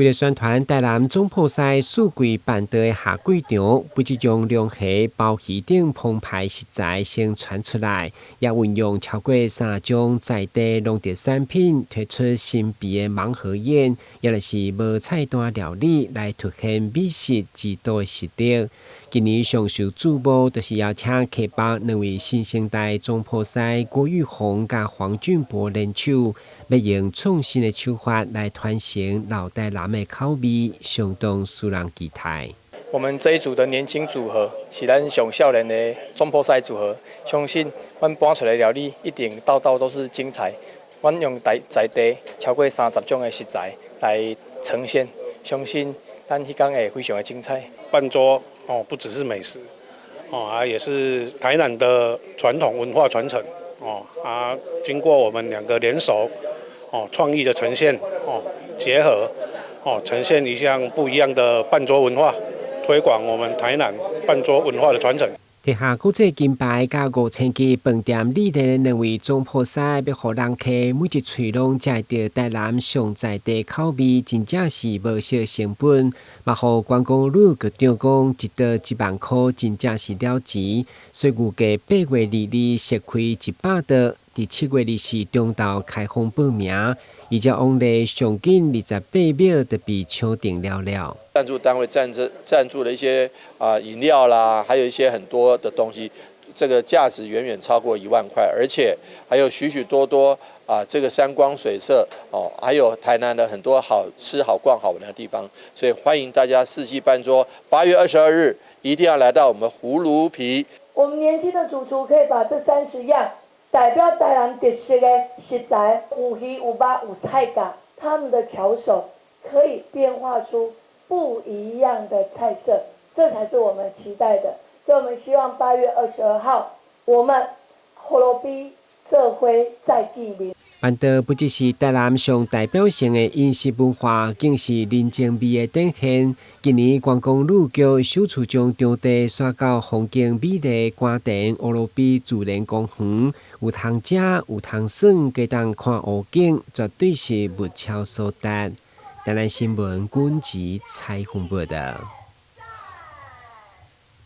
為了宣傳台南總鋪師四季辦的夏季場，不只將龍蝦、鮑魚等澎湃食材先傳出來，也運用超過3種在地農特產品推出神秘的盲盒宴，也就是無菜單料理來凸顯美食之都的實力。今年上受矚目，就是邀請客北2位新生代總鋪師郭玉紅甲黃俊博聯手，要用創新的手法來傳承老台南的口味，相當使人期待。我們這一組的年輕組合是咱上少年的總鋪師組合，相信我們搬出來的料理一定道道都是精彩。我們用在地超過30種的食材來呈現，相信咱迄天會非常的精彩。辦桌不只是美食也是台南的傳統文化傳承經過我們2個聯手創意的呈現結合呈現一項不一樣的辦桌文化，推廣我們台南辦桌文化的傳承。摕下國際金牌甲5000支飯店里的2位總鋪師，要互人客每一喙攏食到台南上在地口味，真正是無惜成本。嘛，互觀光旅局長講，一道1萬塊，真正是了錢。所以預計8月22日設開100道，在7月24日中晝開放報名，而且往例上緊28秒就被搶訂了。贊助單位贊助的一些飲料啦，還有一些很多的東西，這個價值遠遠超過1萬塊，而且還有許許多多這個山光水色還有台南的很多好吃好逛好玩的地方，所以歡迎大家4季辦桌，8月22日一定要來到我們葫蘆皮。我們年輕的主廚可以把這30樣代表台南特色的食材，有魚有肉有菜咖，他們的巧手可以變化出不一樣的菜色，這才是我們期待的。所以我們希望8月22號，我們葫蘆皮做伙再見面。辦桌不只是台南上代表性的飲食文化，更是人情味的展現。今年觀光旅局首次將場地刷到風景美麗官田葫蘆皮自然公園，有通食有通耍，加當看湖景，絕對是物超所值。台南新聞阮吉採訪報道。